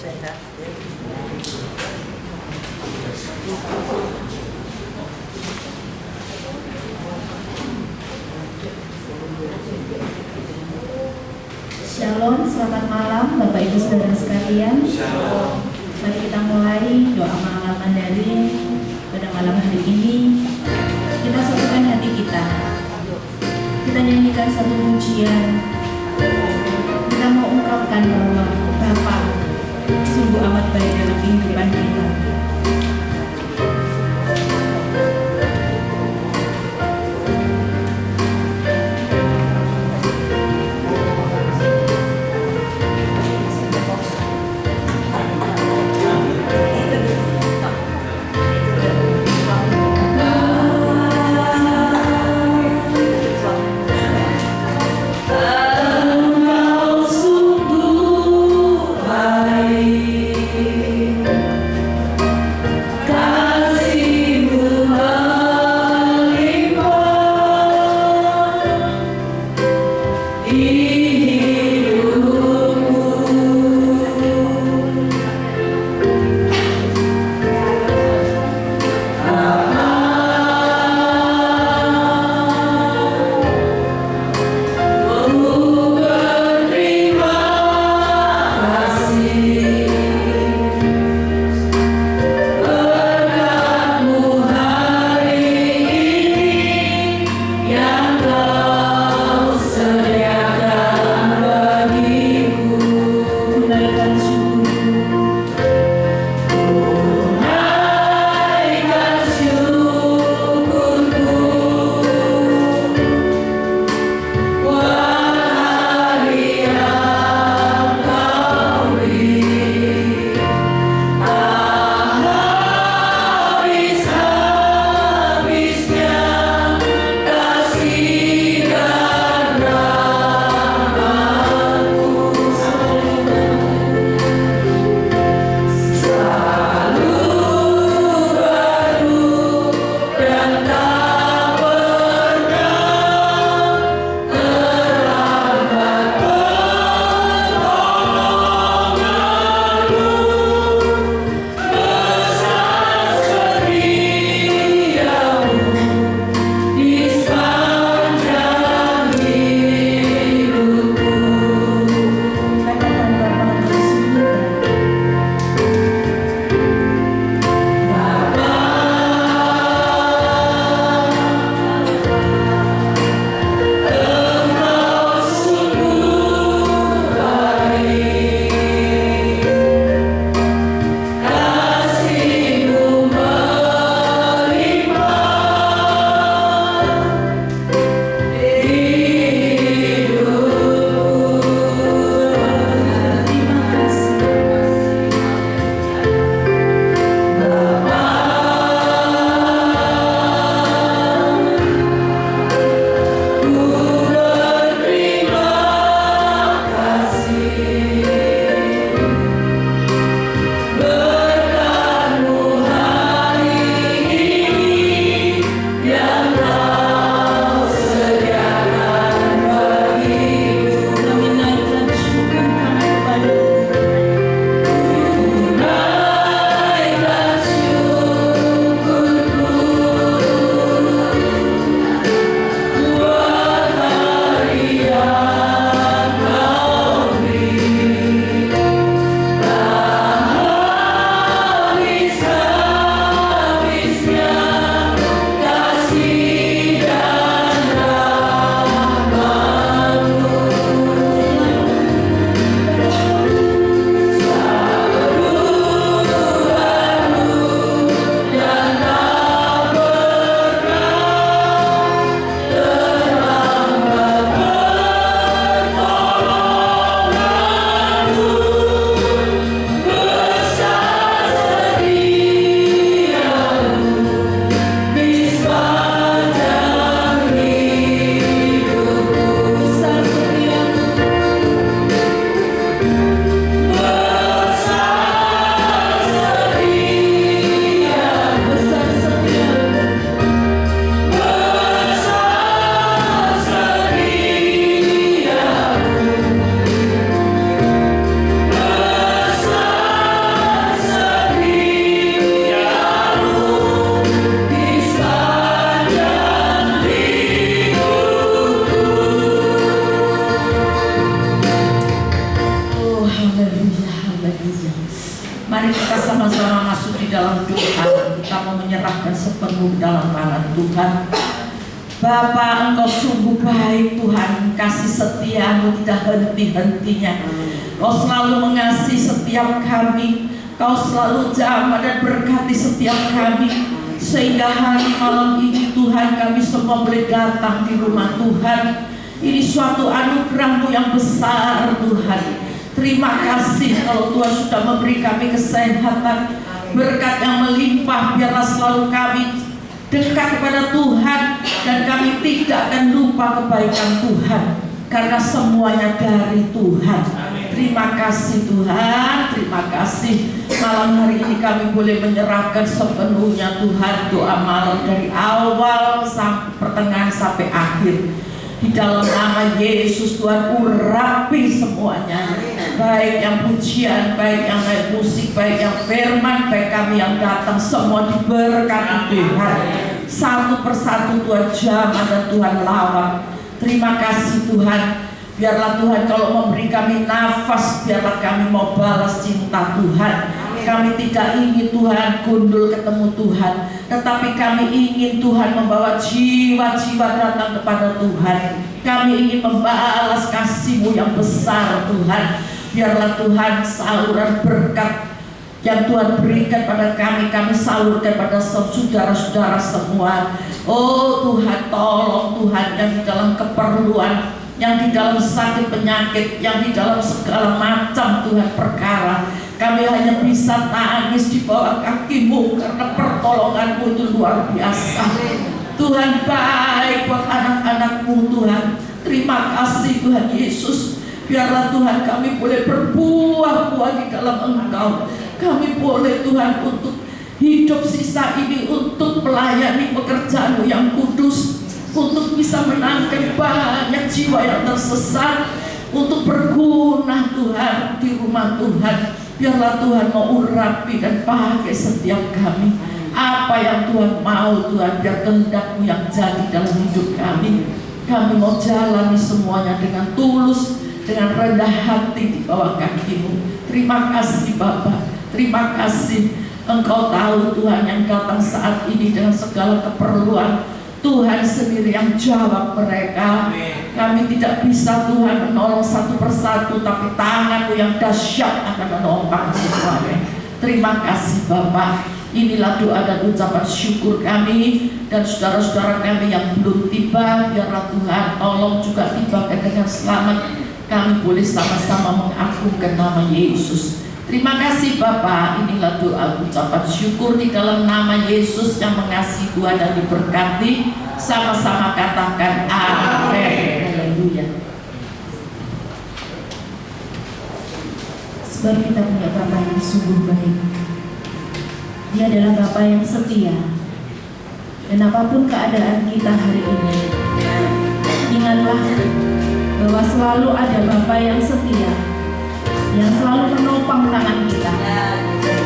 Shalom, selamat malam Bapak Ibu Saudara sekalian. Shalom. Mari kita mulai doa malam Mandarin pada malam hari ini. Kita satukan hati kita. Kita nyanyikan satu pujian. Kita mau ungkapkan bahwa Bapa sungguh amat baik dalam kehidupan kita. Engkau sungguh pribadinya. Mari kita sama-sama masuk di dalam doa. Kita mau menyerahkan sepenuh dalam tangan Tuhan. Bapa, Engkau sungguh baik Tuhan, kasih setiamu tidak henti-hentinya. Kau selalu mengasihi setiap kami, Kau selalu jamah dan berkati setiap kami, sehingga hari malam ini Tuhan kami semua boleh datang di rumah Tuhan. Ini suatu anugerah-Mu yang besar Tuhan. Terima kasih kalau Tuhan sudah memberi kami kesehatan, berkat yang melimpah. Biarlah selalu kami dekat kepada Tuhan, dan kami tidak akan lupa kebaikan Tuhan, karena semuanya dari Tuhan. Terima kasih Tuhan, terima kasih. Malam hari ini kami boleh menyerahkan sepenuhnya Tuhan, doa malam dari awal sampai pertengahan sampai akhir. Di dalam nama Yesus Tuhan, urapi semuanya, baik yang pujian, baik yang naik musik, baik yang firman, baik kami yang datang, semua diberkati Tuhan. Satu persatu Tuhan jamah dan Tuhan lawat. Terima kasih Tuhan. Biarlah Tuhan kalau memberi kami nafas, biarlah kami mau balas cinta Tuhan. Kami tidak ingin Tuhan gundul ketemu Tuhan, tetapi kami ingin Tuhan membawa jiwa-jiwa datang kepada Tuhan. Kami ingin membalas kasih-Mu yang besar Tuhan. Biarlah Tuhan saluran berkat yang Tuhan berikan pada kami, kami salurkan pada saudara-saudara semua. Oh Tuhan, tolong Tuhan yang di dalam keperluan, yang di dalam sakit penyakit, yang di dalam segala macam Tuhan perkara, kami hanya bisa tangis di bawah kaki-Mu, karena pertolongan-Mu itu luar biasa. Tuhan baik buat anak-anak-Mu Tuhan. Terima kasih Tuhan Yesus. Biarlah Tuhan kami boleh berbuah-buah di dalam Engkau. Kami boleh Tuhan untuk hidup sisa ini untuk melayani pekerjaan-Mu yang kudus, untuk bisa menangkan banyak jiwa yang tersesat, untuk berguna Tuhan di rumah Tuhan. Biarlah Tuhan mau urapi dan pakai setiap kami. Apa yang Tuhan mau Tuhan, biar kehendak-Mu yang jadi dalam hidup kami. Kami mau jalani semuanya dengan tulus, dengan rendah hati di bawah kaki-Mu. Terima kasih Bapa, terima kasih. Engkau tahu Tuhan yang datang saat ini dengan segala keperluan. Tuhan sendiri yang jawab mereka. Kami tidak bisa Tuhan menolong satu persatu, tapi tangan-Mu yang dahsyat akan menopang semuanya. Terima kasih Bapak. Inilah doa dan ucapan syukur kami, dan saudara-saudara kami yang belum tiba, biarlah Tuhan tolong juga tibakan dengan selamat. Kami boleh sama-sama mengagungkan nama Yesus. Terima kasih Bapak. Inilah doa ucapan syukur di dalam nama Yesus yang mengasihi Tuhan dan diberkati. Sama-sama katakan amin. Haleluya. Sebab kita punya Bapa yang sungguh baik. Dia adalah Bapa yang setia. Dan apapun keadaan kita hari ini, ingatlah bahwa selalu ada Bapa yang setia, yang selalu menopang tangan kita,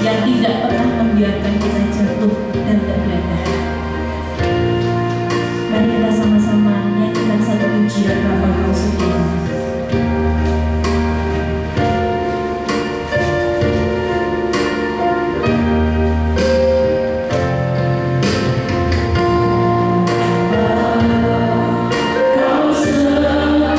yang tidak pernah membiarkan kita jatuh dan tergeletak. Mari kita sama-sama nyanyikan satu pujian Bapa Kau setia. Kau setia, Bapa.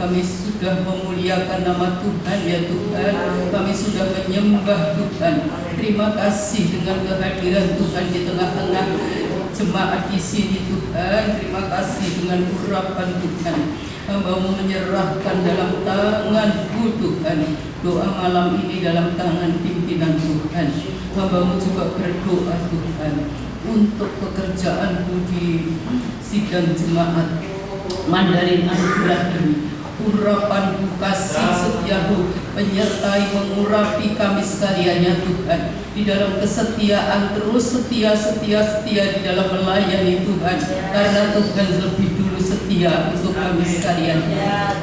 kami sudah memuliakan nama Tuhan ya Tuhan. Kami sudah menyembah Tuhan. Terima kasih dengan kehadiran Tuhan di tengah-tengah jemaat di sini Tuhan. Terima kasih dengan urapan Tuhan. Hamba-Mu menyerahkan dalam tangan-Mu Tuhan. Doa malam ini dalam tangan pimpinan Tuhan. Hamba-Mu juga berdoa Tuhan untuk pekerjaan-Mu di sidang jemaat Mandarin Anugerah ini. Urapan-Mu, kasih setia-Mu menyertai mengurapi kami sekalian ya Tuhan, di dalam kesetiaan, terus setia di dalam melayani Tuhan, karena Tuhan lebih dulu setia untuk kami sekalian.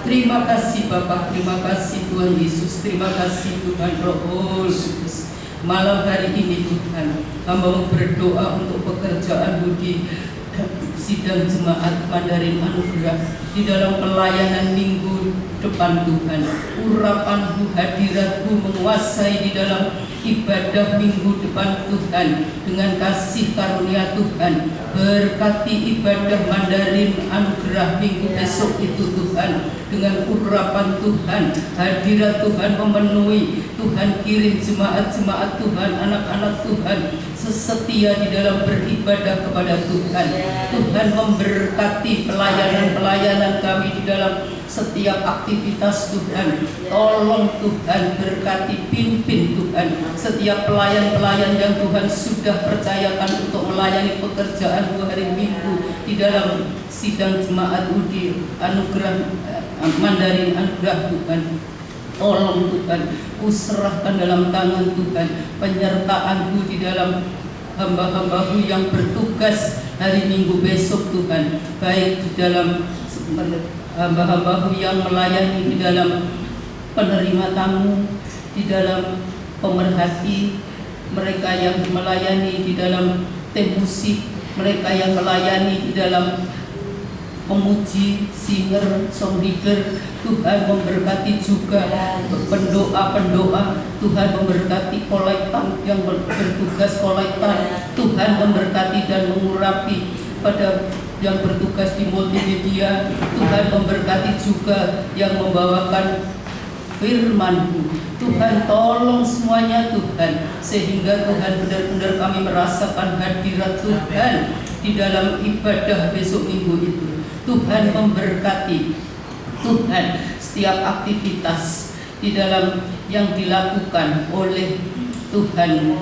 Terima kasih Bapa, terima kasih Tuhan Yesus, terima kasih Tuhan Roh Kudus. Malam hari ini Tuhan, hamba berdoa untuk pekerjaan-Mu di sidang jemaat Mandarin Anugerah, di dalam pelayanan minggu depan Tuhan. Urapan-Mu, hadirat-Mu menguasai di dalam ibadah minggu depan Tuhan. Dengan kasih karunia Tuhan, berkati ibadah Mandarin Anugerah minggu besok itu Tuhan. Dengan urapan Tuhan, hadirat Tuhan memenuhi. Tuhan kirim jemaat-jemaat Tuhan, anak-anak Tuhan sesetia di dalam beribadah kepada Tuhan. Tuhan memberkati pelayanan-pelayanan kami di dalam setiap aktivitas Tuhan. Tolong Tuhan berkati, pimpin Tuhan setiap pelayan-pelayan yang Tuhan sudah percayakan untuk melayani pekerjaan hari Minggu di dalam sidang jemaat di Anugerah Mandarin Anugerah Tuhan. Tolong Tuhan, kuserahkan dalam tangan Tuhan penyertaan-Mu di dalam hamba-hamba-Mu yang bertugas hari Minggu besok Tuhan, baik di dalam hamba-hamba-Mu yang melayani di dalam penerima tamu, di dalam pemerhati, mereka yang melayani di dalam tim musik, mereka yang melayani di dalam memuji, singer, song leader. Tuhan memberkati juga pendoa-pendoa. Tuhan memberkati kolektan yang bertugas kolektan. Tuhan memberkati dan mengurapi pada yang bertugas di multimedia. Tuhan memberkati juga yang membawakan firman-Mu. Tuhan tolong semuanya Tuhan, sehingga Tuhan benar-benar kami merasakan hadirat Tuhan di dalam ibadah besok minggu itu. Tuhan memberkati Tuhan setiap aktivitas di dalam yang dilakukan oleh Tuhan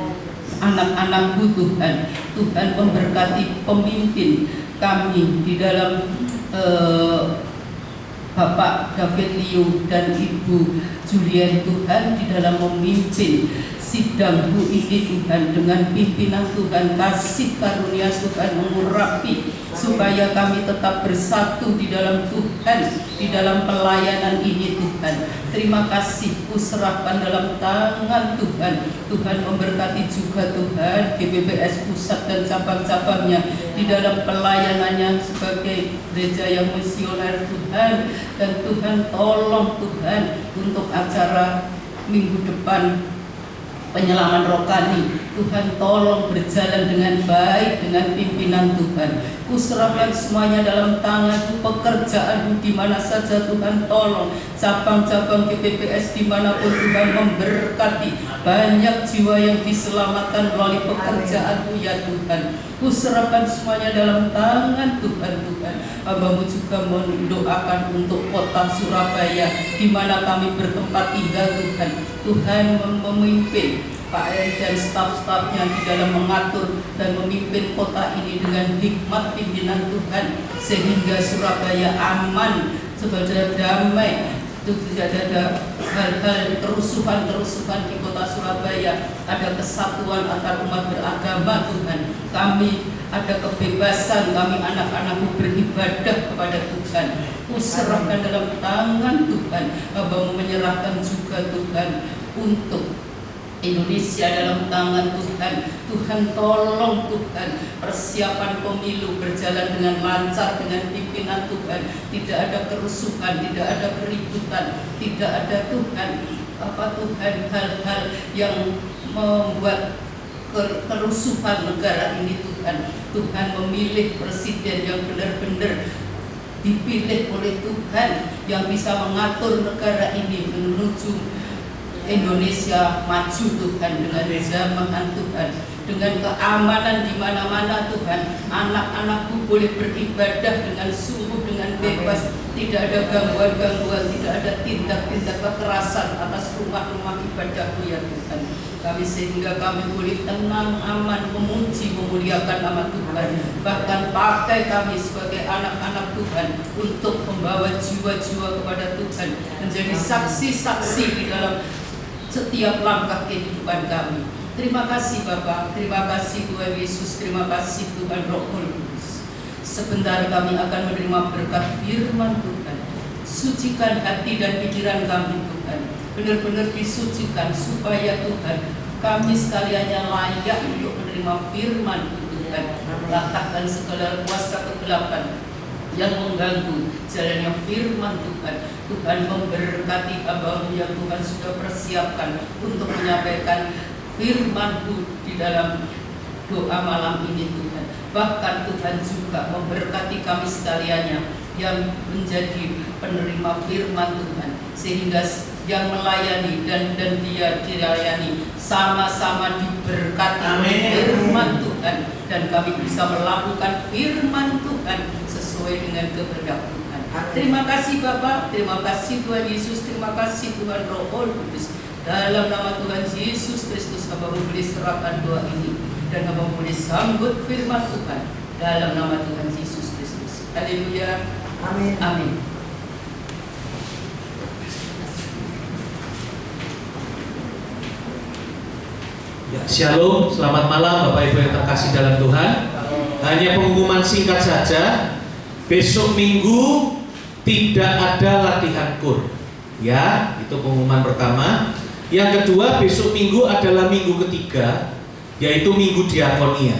anak-anak-Mu Tuhan. Tuhan memberkati pemimpin kami di dalam Bapak David Liu dan Ibu Julian Tuhan, di dalam memimpin sidang-Mu ini Tuhan, dengan pimpinan Tuhan, kasih karunia Tuhan mengurapi supaya kami tetap bersatu di dalam Tuhan, di dalam pelayanan ini Tuhan. Terima kasih, kuserahkan dalam tangan Tuhan. Tuhan memberkati juga Tuhan GBBS Pusat dan cabang-cabangnya di dalam pelayanannya sebagai gereja yang misioner Tuhan. Dan Tuhan tolong Tuhan untuk acara minggu depan penyelaman rohani, Tuhan tolong berjalan dengan baik dengan pimpinan Tuhan. Kuserahkan semuanya dalam tangan-Mu, pekerjaan-Mu di mana saja Tuhan tolong, cabang-cabang GPPS dimanapun Tuhan memberkati, banyak jiwa yang diselamatkan melalui pekerjaan-Mu ya Tuhan. Kuserahkan semuanya dalam tangan Tuhan. Hamba-Mu juga mendoakan untuk kota Surabaya di mana kami bertempat tinggal Tuhan. Tuhan memimpin Pak Eri dan staf-stafnya di dalam mengatur dan memimpin kota ini dengan hikmat pimpinan Tuhan, sehingga Surabaya aman, sebagai damai. Tidak ada hal-hal kerusuhan di kota Surabaya, ada kesatuan antar umat beragama Tuhan. Kami ada kebebasan, kami anak-anak-Mu beribadah kepada Tuhan. Kuserahkan dalam tangan Tuhan. Hamba-Mu menyerahkan juga Tuhan untuk Indonesia dalam tangan Tuhan. Tuhan tolong Tuhan, persiapan pemilu berjalan dengan lancar dengan pimpinan Tuhan. Tidak ada kerusuhan, tidak ada keributan, tidak ada Tuhan hal-hal yang membuat kerusuhan negara ini Tuhan. Tuhan memilih presiden yang benar-benar dipilih oleh Tuhan yang bisa mengatur negara ini menuju Indonesia maju Tuhan, dengan zaman Tuhan, dengan keamanan di mana-mana Tuhan. Anak-anakku boleh beribadah dengan sungguh, dengan bebas, tidak ada gangguan-gangguan, tidak ada tindak-tindak kekerasan atas rumah-rumah ibadahku ya Tuhan. Kami sehingga kami boleh tenang, aman, memuji, memuliakan nama Tuhan. Bahkan pakai kami sebagai anak-anak Tuhan untuk membawa jiwa-jiwa kepada Tuhan, menjadi saksi-saksi di dalam setiap langkah kehidupan kami. Terima kasih Bapa, terima kasih Tuhan Yesus, terima kasih Tuhan Roh Kudus. Sebentar kami akan menerima berkat firman Tuhan. Sucikan hati dan pikiran kami Tuhan, benar-benar disucikan supaya Tuhan kami sekaliannya layak untuk menerima firman Tuhan. Latahkan segala kuasa kegelapan yang mengganggu jalannya firman Tuhan. Tuhan memberkati hamba-Mu yang Tuhan sudah persiapkan untuk menyampaikan firman-Mu di dalam doa malam ini Tuhan. Bahkan Tuhan juga memberkati kami sekaliannya yang menjadi penerima firman Tuhan, sehingga yang melayani dan dia dilayani sama-sama diberkati firman Tuhan, dan kami bisa melakukan firman Tuhan sesuai dengan kehendak Tuhan. Terima kasih Bapa, terima kasih Tuhan Yesus, terima kasih Tuhan Roh Kudus. Dalam nama Tuhan Yesus Kristus, hamba boleh serahkan doa ini, dan hamba boleh sambut firman Tuhan dalam nama Tuhan Yesus Kristus. Haleluya. Amin. Amin. Ya, Shalom, selamat malam Bapak Ibu yang terkasih dalam Tuhan. Hanya pengumuman singkat saja. Besok Minggu tidak ada latihan kur. Ya, itu pengumuman pertama. Yang kedua, besok Minggu adalah minggu ketiga, yaitu Minggu Diakonia.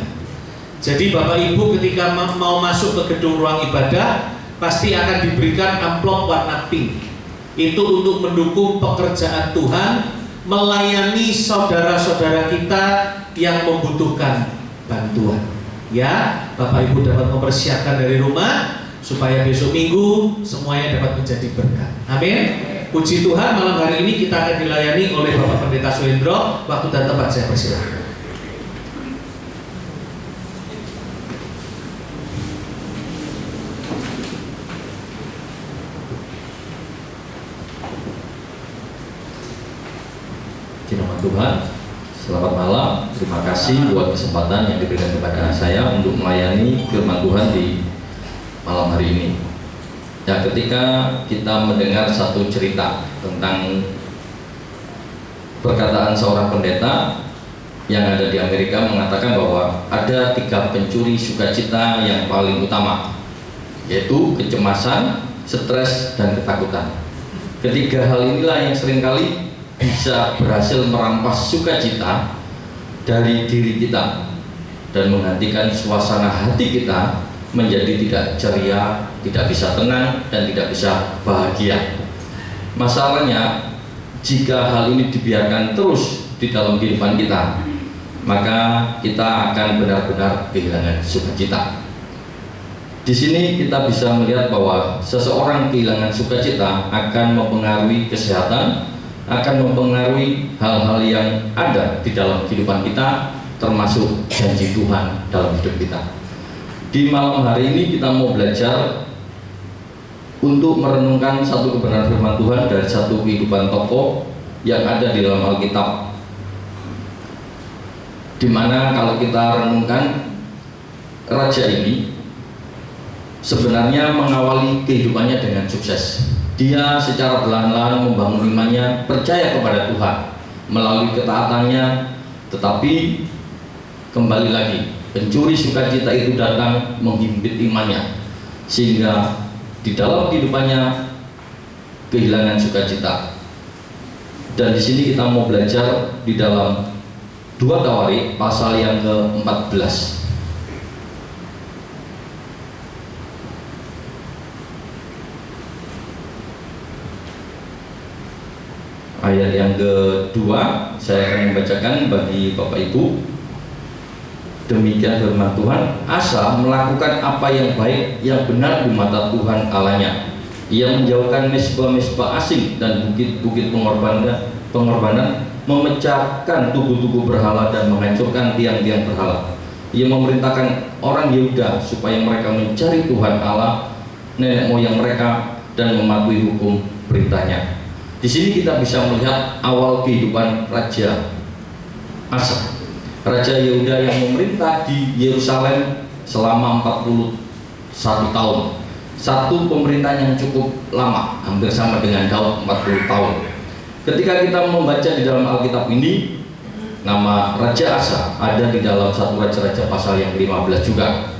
Jadi Bapak Ibu ketika mau masuk ke gedung ruang ibadah, pasti akan diberikan amplop warna pink. Itu untuk mendukung pekerjaan Tuhan, melayani saudara-saudara kita yang membutuhkan bantuan. Ya, Bapak Ibu dapat mempersiapkan dari rumah supaya besok Minggu semuanya dapat menjadi berkat. Amin. Puji Tuhan, malam hari ini kita akan dilayani oleh Bapak Pendeta Suhendro. Waktu dan tempat saya persilakan. Tuhan, selamat malam. Terima kasih buat kesempatan yang diberikan kepada saya untuk melayani firman Tuhan di malam hari ini. Ya, ketika kita mendengar satu cerita tentang perkataan seorang pendeta yang ada di Amerika mengatakan bahwa ada 3 pencuri sukacita yang paling utama, yaitu kecemasan, stres, dan ketakutan. Ketiga hal inilah yang seringkali bisa berhasil merampas sukacita dari diri kita dan menggantikan suasana hati kita menjadi tidak ceria, tidak bisa tenang, dan tidak bisa bahagia. Masalahnya, jika hal ini dibiarkan terus di dalam kehidupan kita, maka kita akan benar-benar kehilangan sukacita. Di sini kita bisa melihat bahwa seseorang kehilangan sukacita akan mempengaruhi kesehatan, akan mempengaruhi hal-hal yang ada di dalam kehidupan kita, termasuk janji Tuhan dalam hidup kita. Di malam hari ini kita mau belajar untuk merenungkan satu kebenaran firman Tuhan dari satu kehidupan tokoh yang ada di dalam Alkitab, dimana kalau kita renungkan, raja ini sebenarnya mengawali kehidupannya dengan sukses. Dia secara perlahan-lahan membangun imannya, percaya kepada Tuhan melalui ketaatannya. Tetapi kembali lagi, pencuri sukacita itu datang menghimpit imannya, sehingga di dalam kehidupannya kehilangan sukacita. Dan di sini kita mau belajar di dalam 2 Tawarik pasal yang ke-14. Ayat yang kedua saya akan membacakan bagi Bapak Ibu. Demikian firman Tuhan. Asa melakukan apa yang baik, yang benar di mata Tuhan Allahnya. Ia menjauhkan mesbah-mesbah asing dan bukit-bukit pengorbanan, memecahkan tugu-tugu berhala dan menghancurkan tiang-tiang berhala. Ia memerintahkan orang Yehuda supaya mereka mencari Tuhan Allah nenek moyang mereka dan mematuhi hukum perintahnya. Di sini kita bisa melihat awal kehidupan Raja Asa, Raja Yehuda yang memerintah di Yerusalem selama 41 tahun. Satu pemerintahan yang cukup lama, hampir sama dengan Daud 40 tahun. Ketika kita membaca di dalam Alkitab ini, nama Raja Asa ada di dalam 1 Raja-Raja pasal yang 15 juga.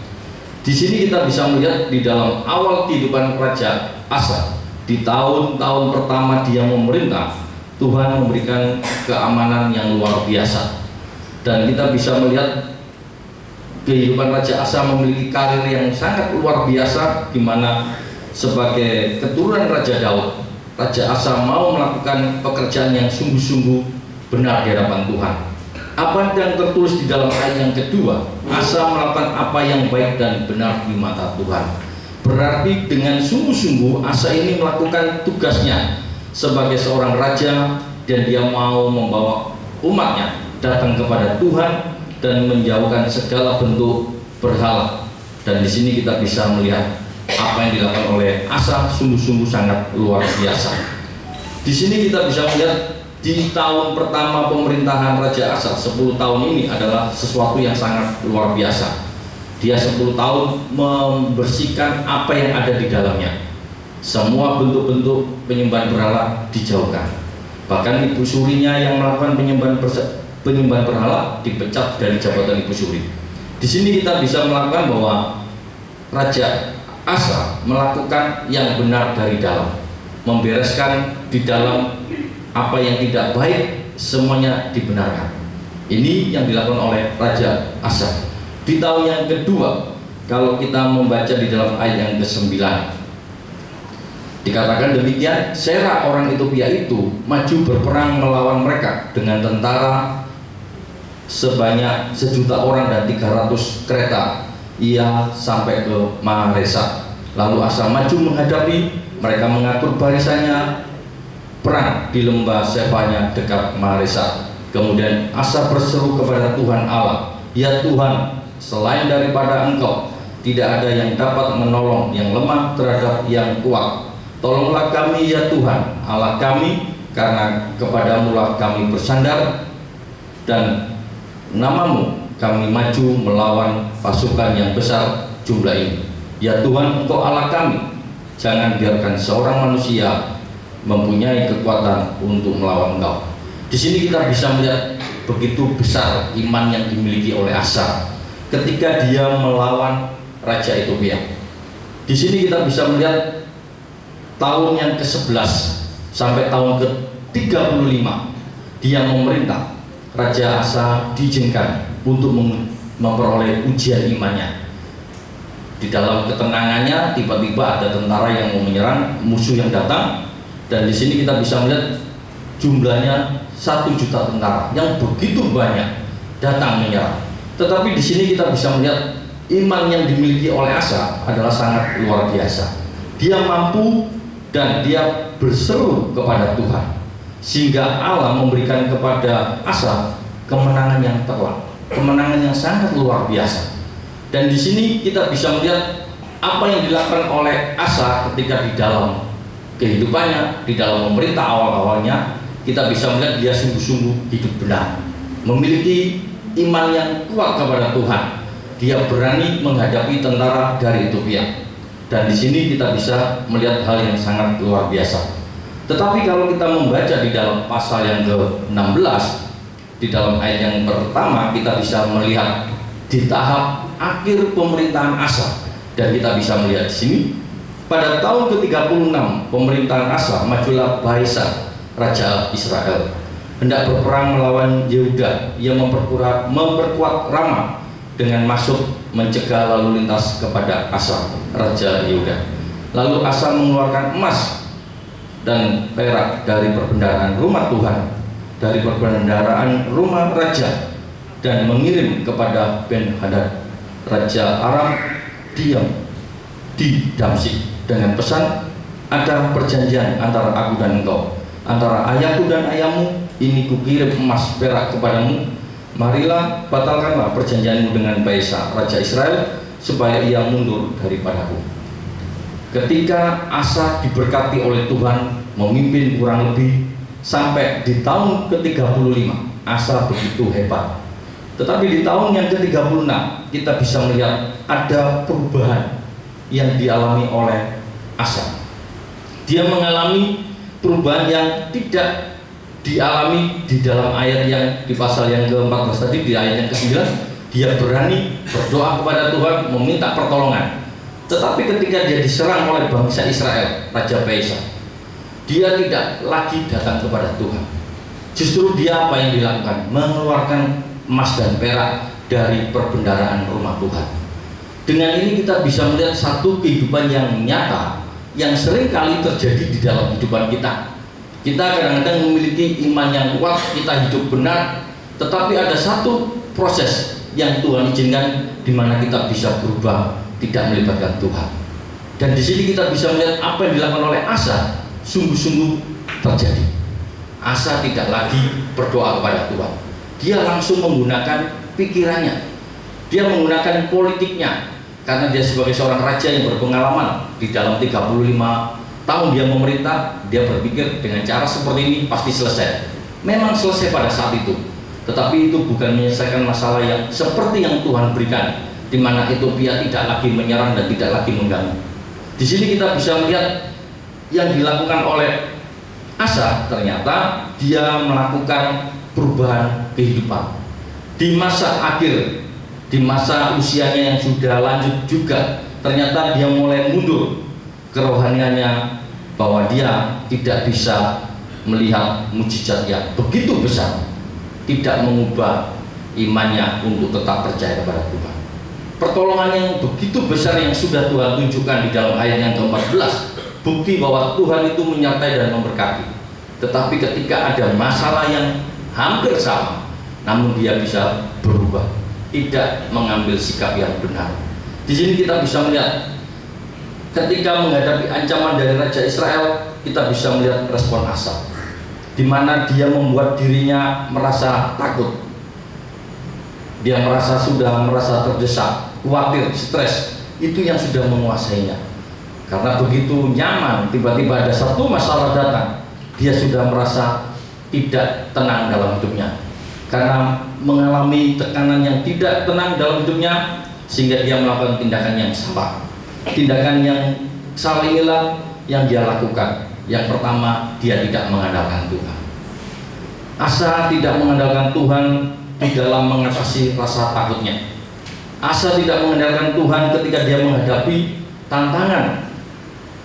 Di sini kita bisa melihat di dalam awal kehidupan Raja Asa, di tahun-tahun pertama dia memerintah, Tuhan memberikan keamanan yang luar biasa. Dan kita bisa melihat kehidupan Raja Asa memiliki karir yang sangat luar biasa, di mana sebagai keturunan Raja Daud, Raja Asa mau melakukan pekerjaan yang sungguh-sungguh benar di hadapan Tuhan. Apa yang tertulis di dalam ayat yang kedua, Asa melakukan apa yang baik dan benar di mata Tuhan. Berarti dengan sungguh-sungguh Asa ini melakukan tugasnya sebagai seorang raja, dan dia mau membawa umatnya datang kepada Tuhan dan menjauhkan segala bentuk berhala. Dan di sini kita bisa melihat apa yang dilakukan oleh Asa sungguh-sungguh sangat luar biasa. Di sini kita bisa melihat di tahun pertama pemerintahan Raja Asa, 10 tahun ini adalah sesuatu yang sangat luar biasa. Dia 10 tahun membersihkan apa yang ada di dalamnya. Semua bentuk-bentuk penyembahan berhala dijauhkan. Bahkan ibu surinya yang melakukan penyembahan berhala dipecat dari jabatan ibu suri. Di sini kita bisa melakukan bahwa Raja Asa melakukan yang benar dari dalam, membereskan di dalam apa yang tidak baik, semuanya dibenarkan. Ini yang dilakukan oleh Raja Asa. Di tahun yang kedua, kalau kita membaca di dalam ayat yang ke-9, dikatakan demikian, Sera orang Ethiopia itu maju berperang melawan mereka dengan tentara sebanyak 1.000.000 orang dan 300 kereta. Ia sampai ke Maresa. Lalu Asa maju menghadapi mereka, mengatur barisannya perang di lembah Sefanya dekat Maresa. Kemudian Asa berseru kepada Tuhan Allah, ya Tuhan, selain daripada Engkau tidak ada yang dapat menolong yang lemah terhadap yang kuat. Tolonglah kami ya Tuhan Allah kami, karena kepadamulah kami bersandar, dan namamu kami maju melawan pasukan yang besar jumlah ini. Ya Tuhan, Engkau Allah kami, jangan biarkan seorang manusia mempunyai kekuatan untuk melawan Engkau. Di sini kita bisa melihat begitu besar iman yang dimiliki oleh Asa ketika dia melawan Raja Ethiopia. Di sini kita bisa melihat tahun yang ke-11 sampai tahun ke-35 dia memerintah. Raja Asa diizinkan untuk memperoleh ujian imannya. Di dalam ketenangannya tiba-tiba ada tentara yang mau menyerang, musuh yang datang, dan di sini kita bisa melihat jumlahnya 1 juta tentara yang begitu banyak datang menyerang. Tetapi di sini kita bisa melihat iman yang dimiliki oleh Asa adalah sangat luar biasa. Dia mampu dan dia berseru kepada Tuhan, sehingga Allah memberikan kepada Asa kemenangan yang telak, kemenangan yang sangat luar biasa. Dan di sini kita bisa melihat apa yang dilakukan oleh Asa ketika di dalam kehidupannya, di dalam memerintah awal-awalnya. Kita bisa melihat dia sungguh-sungguh hidup benar, memiliki iman yang kuat kepada Tuhan. Dia berani menghadapi tentara dari Ethiopia. Dan di sini kita bisa melihat hal yang sangat luar biasa. Tetapi kalau kita membaca di dalam pasal yang ke-16, di dalam ayat yang pertama, kita bisa melihat di tahap akhir pemerintahan Asa. Dan kita bisa melihat di sini, pada tahun ke-36 pemerintahan Asa, majulah Baasa, Raja Israel, hendak berperang melawan Yehuda. Ia memperkuat Rama dengan masuk mencegah lalu lintas kepada Asa, Raja Yehuda. Lalu Asa mengeluarkan emas dan perak dari perbendaharaan rumah Tuhan, dari perbendaharaan rumah raja, dan mengirim kepada Ben-Hadad Raja Aram diam di Damsyik dengan pesan, ada perjanjian antara aku dan engkau, antara ayahku dan ayahmu, ini kukirim emas perak kepadamu, marilah batalkanlah perjanjianmu dengan Baesa Raja Israel supaya ia mundur daripadaku. Ketika Asa diberkati oleh Tuhan memimpin kurang lebih sampai di tahun ke-35, Asa begitu hebat. Tetapi di tahun yang ke-36 kita bisa melihat ada perubahan yang dialami oleh Asa. Dia mengalami perubahan yang tidak dialami di dalam ayat yang di pasal yang ke-14 tadi. Di ayat yang ke-9 dia berani berdoa kepada Tuhan meminta pertolongan. Tetapi ketika dia diserang oleh bangsa Israel, Raja Baesa, dia tidak lagi datang kepada Tuhan. Justru dia apa yang dilakukan? Mengeluarkan emas dan perak dari perbendaharaan rumah Tuhan. Dengan ini kita bisa melihat satu kehidupan yang nyata yang sering kali terjadi di dalam kehidupan kita. Kita kadang-kadang memiliki iman yang kuat, kita hidup benar, tetapi ada satu proses yang Tuhan izinkan di mana kita bisa berubah, tidak melibatkan Tuhan. Dan di sini kita bisa melihat apa yang dilakukan oleh Asa sungguh-sungguh terjadi. Asa tidak lagi berdoa kepada Tuhan. Dia langsung menggunakan pikirannya. Dia menggunakan politiknya. Karena dia sebagai seorang raja yang berpengalaman di dalam 35 tahun dia memerintah, dia berpikir dengan cara seperti ini pasti selesai. Memang selesai pada saat itu. Tetapi itu bukan menyelesaikan masalah yang seperti yang Tuhan berikan, di mana Ethiopia tidak lagi menyerang dan tidak lagi mengganggu. Di sini kita bisa melihat yang dilakukan oleh Asa, ternyata dia melakukan perubahan kehidupan. Di masa akhir, di masa usianya yang sudah lanjut juga, ternyata dia mulai mundur kerohaniannya, bahwa dia tidak bisa melihat mujizat yang begitu besar, tidak mengubah imannya untuk tetap percaya kepada Tuhan. Pertolongan yang begitu besar yang sudah Tuhan tunjukkan di dalam ayat yang ke-14, bukti bahwa Tuhan itu menyertai dan memberkati. Tetapi ketika ada masalah yang hampir sama, namun dia bisa berubah, tidak mengambil sikap yang benar. Di sini kita bisa melihat ketika menghadapi ancaman dari Raja Israel, kita bisa melihat respon Asa, di mana dia membuat dirinya merasa takut. Dia sudah merasa terdesak, khawatir, stres. Itu yang sudah menguasainya. Karena begitu nyaman, tiba-tiba ada satu masalah datang, dia sudah merasa tidak tenang dalam hidupnya. Karena mengalami tekanan yang tidak tenang dalam hidupnya, sehingga dia melakukan tindakan yang salah. Tindakan yang salah inilah yang dia lakukan. Yang pertama, dia tidak mengandalkan Tuhan. Asa tidak mengandalkan Tuhan di dalam mengatasi rasa takutnya. Asa tidak mengandalkan Tuhan ketika dia menghadapi tantangan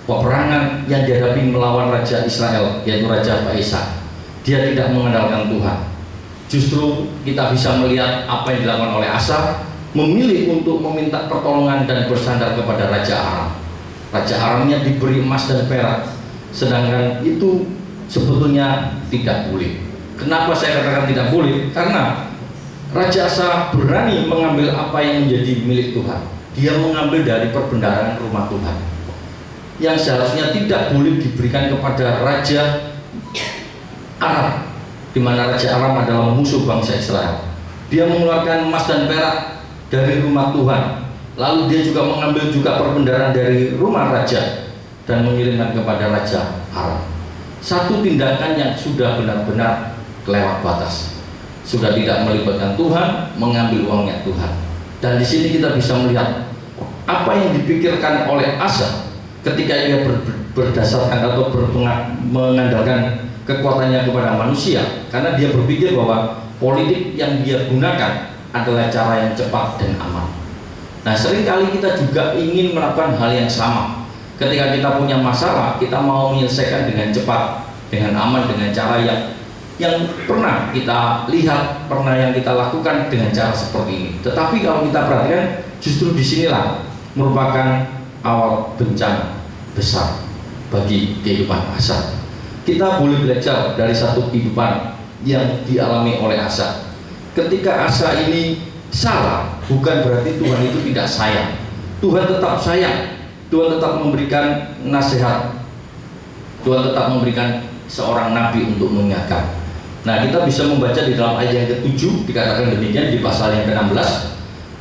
peperangan yang dihadapi melawan Raja Israel, yaitu Raja Baesa. Dia tidak mengandalkan Tuhan. Justru kita bisa melihat apa yang dilakukan oleh Asa, memilih untuk meminta pertolongan dan bersandar kepada Raja Aram. Raja Aramnya diberi emas dan perak, sedangkan itu sebetulnya tidak boleh. Kenapa saya katakan tidak boleh? Karena Raja Asa berani mengambil apa yang menjadi milik Tuhan. Dia mengambil dari perbendaharaan rumah Tuhan, yang seharusnya tidak boleh diberikan kepada Raja Aram, di mana Raja Aram adalah musuh bangsa Israel. Dia mengeluarkan emas dan perak dari rumah Tuhan, lalu dia juga mengambil juga perbendaharaan dari rumah raja dan mengirimkan kepada Raja Aram. Satu tindakan yang sudah benar-benar kelewat batas, sudah tidak melibatkan Tuhan, mengambil uangnya Tuhan. Dan di sini kita bisa melihat apa yang dipikirkan oleh Asa ketika dia berdasarkan atau mengandalkan kekuatannya kepada manusia, karena dia berpikir bahwa politik yang dia gunakan adalah cara yang cepat dan aman. Nah, seringkali kita juga ingin melakukan hal yang sama. Ketika kita punya masalah, kita mau menyelesaikan dengan cepat, dengan aman, dengan cara yang pernah kita lihat, pernah yang kita lakukan dengan cara seperti ini. Tetapi kalau kita perhatikan, justru disinilah merupakan awal bencana besar bagi kehidupan Asa. Kita boleh belajar dari satu kehidupan yang dialami oleh Asa. ketika Asa ini salah, bukan berarti Tuhan itu tidak sayang. Tuhan tetap sayang, Tuhan tetap memberikan nasihat, Tuhan tetap memberikan seorang nabi untuk mengingatkan. Nah, kita bisa membaca di dalam ayat yang ke-7 dikatakan demikian di pasal yang ke-16.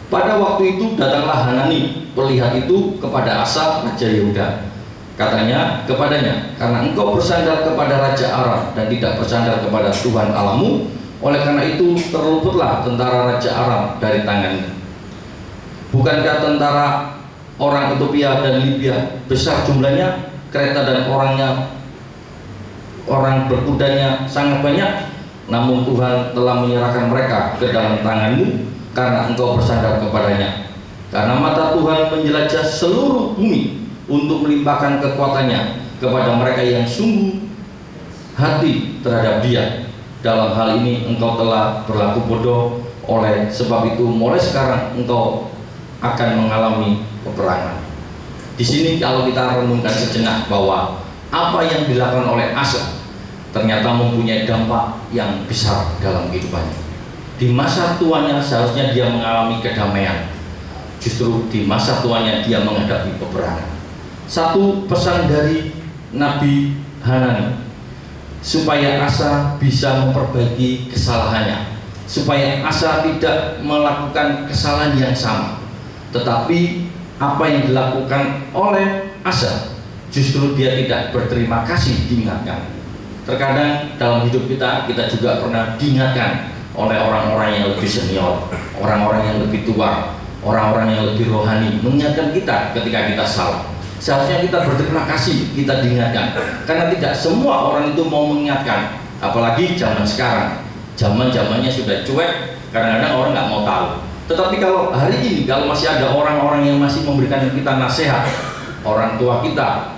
Pada waktu itu datanglah Hanani pelihat itu kepada Asa raja Yehuda. Katanya kepadanya, karena engkau bersandar kepada raja Aram dan tidak bersandar kepada Tuhan Allahmu, oleh karena itu terluputlah tentara raja Aram dari tanganmu. Bukankah tentara orang Ethiopia dan Libya besar jumlahnya, kereta dan orang berkudanya sangat banyak? Namun Tuhan telah menyerahkan mereka ke dalam tanganmu karena engkau bersandar kepadanya. Karena mata Tuhan menjelajah seluruh bumi untuk melimpahkan kekuatannya kepada mereka yang sungguh hati terhadap Dia. Dalam hal ini engkau telah berlaku bodoh, oleh sebab itu mulai sekarang engkau akan mengalami peperangan. Di sini kalau kita renungkan sejenak bahwa apa yang dilakukan oleh Asa ternyata mempunyai dampak yang besar dalam kehidupannya. Di masa tuanya seharusnya dia mengalami kedamaian, justru di masa tuanya dia menghadapi peperangan. Satu pesan dari Nabi Hanani, supaya Asa bisa memperbaiki kesalahannya, supaya Asa tidak melakukan kesalahan yang sama. Tetapi apa yang dilakukan oleh Asa, justru dia tidak berterima kasih diingatkan. Terkadang dalam hidup kita juga pernah diingatkan oleh orang-orang yang lebih senior, orang-orang yang lebih tua, orang-orang yang lebih rohani, mengingatkan kita ketika kita salah. Seharusnya kita berterima kasih, kita diingatkan, karena tidak semua orang itu mau mengingatkan. Apalagi zaman sekarang, zamannya sudah cuek, kadang-kadang orang nggak mau tahu. Tetapi kalau hari ini, kalau masih ada orang-orang yang masih memberikan kita nasihat, orang tua kita,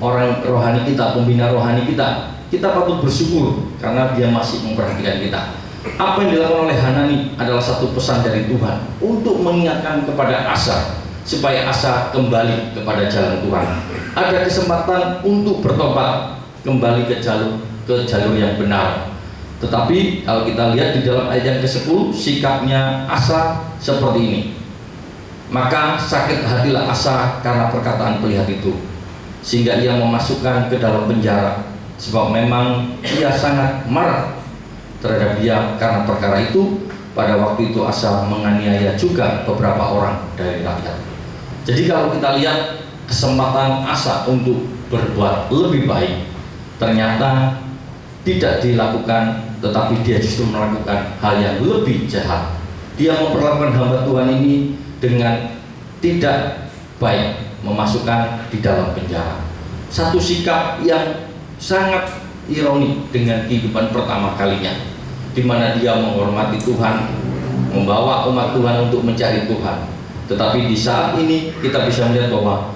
orang rohani kita, pembina rohani kita patut bersyukur karena dia masih memperhatikan kita. Apa yang dilakukan oleh Hanani adalah satu pesan dari Tuhan untuk mengingatkan kepada Asa supaya Asa kembali kepada jalan Tuhan. Ada kesempatan untuk bertobat kembali ke jalur yang benar. Tetapi kalau kita lihat di dalam ayat yang ke-10, sikapnya Asa seperti ini. Maka sakit hatilah Asa karena perkataan pelihat itu, sehingga ia memasukkan ke dalam penjara, sebab memang ia sangat marah terhadap dia karena perkara itu. Pada waktu itu Asa menganiaya juga beberapa orang dari rakyat. Jadi kalau kita lihat kesempatan Asa untuk berbuat lebih baik, ternyata tidak dilakukan, tetapi dia justru melakukan hal yang lebih jahat. Dia memperlakukan hamba Tuhan ini dengan tidak baik, memasukkan di dalam penjara. Satu sikap yang sangat ironi dengan kehidupan pertama kalinya, di mana dia menghormati Tuhan, membawa umat Tuhan untuk mencari Tuhan. Tetapi di saat ini kita bisa melihat bahwa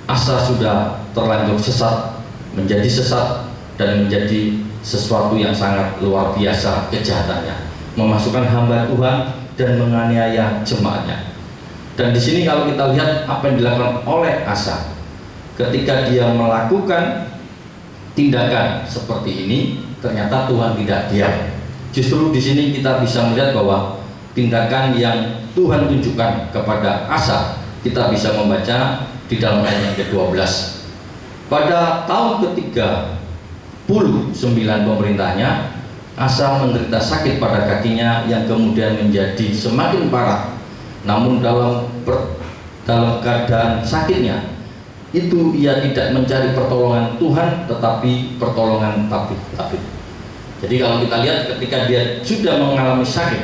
Asa sudah terlanjur sesat, menjadi sesat, dan menjadi sesuatu yang sangat luar biasa kejahatannya, memasukkan hamba Tuhan dan menganiaya jemaatnya. Dan di sini kalau kita lihat apa yang dilakukan oleh Asa, ketika dia melakukan tindakan seperti ini, ternyata Tuhan tidak diam. Justru di sini kita bisa melihat bahwa tindakan yang Tuhan tunjukkan kepada Asa, kita bisa membaca di dalam ayat yang ke-12. Pada tahun ke-39 pemerintahnya, Asa menderita sakit pada kakinya yang kemudian menjadi semakin parah. Namun dalam keadaan sakitnya itu ia tidak mencari pertolongan Tuhan, tetapi pertolongan tabib. Jadi kalau kita lihat ketika dia sudah mengalami sakit,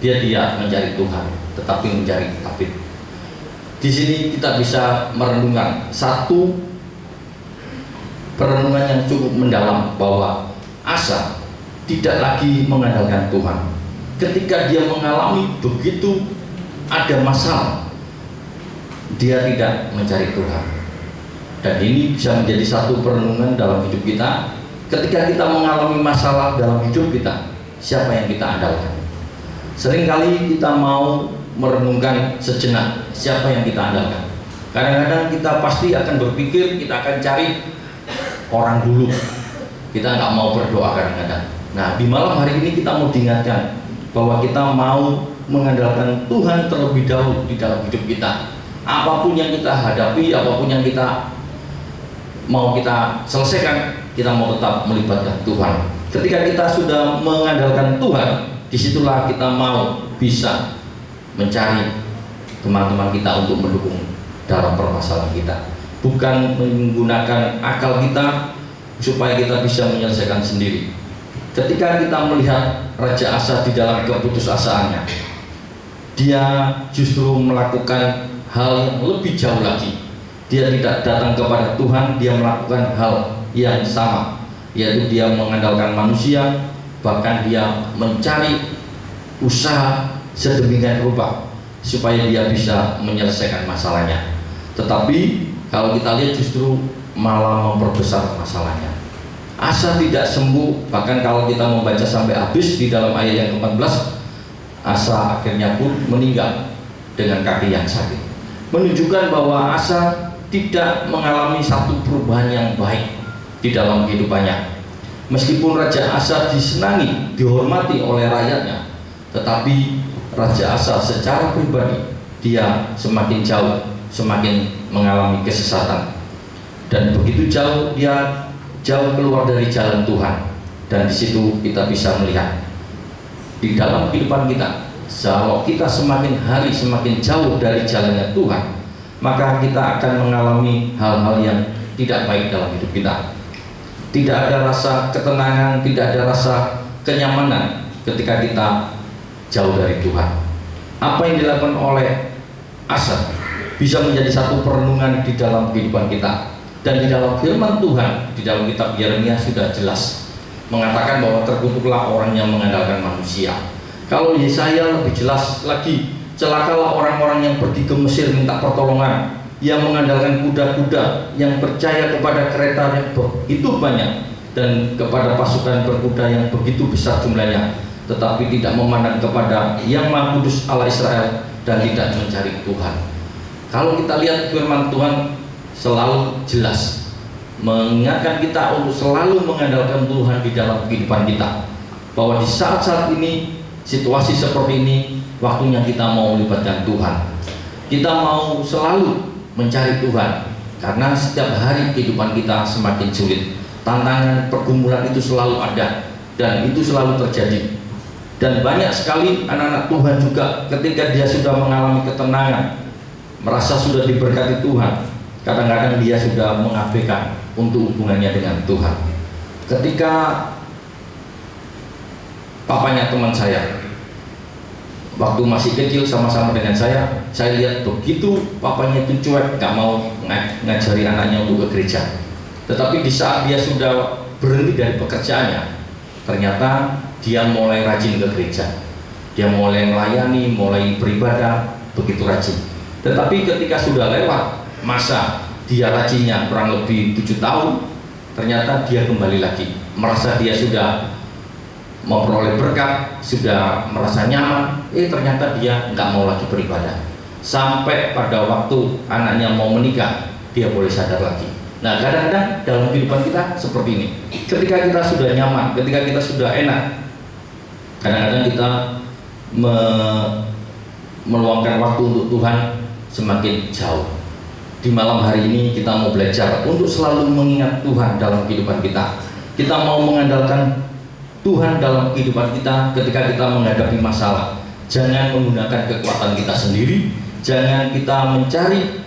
dia tidak mencari Tuhan, tetapi mencari tabib. Di sini kita bisa merenungkan satu perenungan yang cukup mendalam bahwa Asa tidak lagi mengandalkan Tuhan. Ketika dia mengalami begitu ada masalah, dia tidak mencari Tuhan. Dan ini bisa menjadi satu perenungan dalam hidup kita. Ketika kita mengalami masalah dalam hidup kita, siapa yang kita andalkan? Seringkali kita mau merenungkan sejenak siapa yang kita andalkan. Kadang-kadang kita pasti akan berpikir kita akan cari orang dulu. Kita nggak mau berdoa kadang-kadang. Nah, di malam hari ini kita mau diingatkan, bahwa kita mau mengandalkan Tuhan terlebih dahulu di dalam hidup kita. Apapun yang kita hadapi, apapun yang kita mau kita selesaikan, kita mau tetap melibatkan Tuhan. Ketika kita sudah mengandalkan Tuhan, disitulah kita mau bisa mencari teman-teman kita untuk mendukung dalam permasalahan kita, bukan menggunakan akal kita supaya kita bisa menyelesaikan sendiri. Ketika kita melihat Raja Asa di dalam keputusasaannya, dia justru melakukan hal yang lebih jauh lagi. Dia tidak datang kepada Tuhan, dia melakukan hal yang sama, yaitu dia mengandalkan manusia, bahkan dia mencari usaha sedemikian rupa supaya dia bisa menyelesaikan masalahnya. Tetapi kalau kita lihat justru malah memperbesar masalahnya. Asa tidak sembuh, bahkan kalau kita membaca sampai habis di dalam ayat yang ke-14, Asa akhirnya pun meninggal dengan kaki yang sakit, menunjukkan bahwa Asa tidak mengalami satu perubahan yang baik di dalam kehidupannya. Meskipun Raja Asa disenangi, dihormati oleh rakyatnya, tetapi Raja Asa secara pribadi dia semakin jauh, semakin mengalami kesesatan, dan begitu jauh dia jauh keluar dari jalan Tuhan. Dan di situ kita bisa melihat di dalam kehidupan kita, kalau kita semakin hari semakin jauh dari jalannya Tuhan, maka kita akan mengalami hal-hal yang tidak baik dalam hidup kita. Tidak ada rasa ketenangan, tidak ada rasa kenyamanan ketika kita jauh dari Tuhan. Apa yang dilakukan oleh Asa bisa menjadi satu perenungan di dalam kehidupan kita. Dan di dalam firman Tuhan, di dalam kitab Yeremia sudah jelas mengatakan bahwa terkutuklah orang yang mengandalkan manusia. Kalau Yesaya lebih jelas lagi, celakalah orang-orang yang pergi ke Mesir minta pertolongan, yang mengandalkan kuda-kuda, yang percaya kepada kereta yang begitu banyak dan kepada pasukan berkuda yang begitu besar jumlahnya, tetapi tidak memandang kepada Yang Maha Kudus Allah Israel dan tidak mencari Tuhan. Kalau kita lihat firman Tuhan selalu jelas mengingatkan kita untuk selalu mengandalkan Tuhan di dalam kehidupan kita, bahwa di saat-saat ini, situasi seperti ini, waktunya kita mau melibatkan Tuhan. Kita mau selalu mencari Tuhan, karena setiap hari kehidupan kita semakin sulit. Tantangan, pergumulan itu selalu ada, dan itu selalu terjadi. Dan banyak sekali anak-anak Tuhan juga ketika dia sudah mengalami ketenangan, merasa sudah diberkati Tuhan, kadang-kadang dia sudah mengabaikan untuk hubungannya dengan Tuhan. Ketika papanya teman saya waktu masih kecil sama-sama dengan saya lihat begitu papanya itu cuek, gak mau ngajari anaknya untuk ke gereja. Tetapi di saat dia sudah berhenti dari pekerjaannya, ternyata dia mulai rajin ke gereja, dia mulai melayani, mulai beribadah begitu rajin. Tetapi ketika sudah lewat masa dia rajinnya kurang lebih 7 tahun, ternyata dia kembali lagi, merasa dia sudah memperoleh berkat, sudah merasa nyaman, ternyata dia nggak mau lagi beribadah. Sampai pada waktu anaknya mau menikah, dia boleh sadar lagi. Nah, kadang-kadang dalam kehidupan kita seperti ini. Ketika kita sudah nyaman, ketika kita sudah enak, kadang-kadang kita meluangkan waktu untuk Tuhan semakin jauh. Di malam hari ini kita mau belajar untuk selalu mengingat Tuhan dalam kehidupan kita. Kita mau mengandalkan Tuhan dalam kehidupan kita ketika kita menghadapi masalah. Jangan menggunakan kekuatan kita sendiri, jangan kita mencari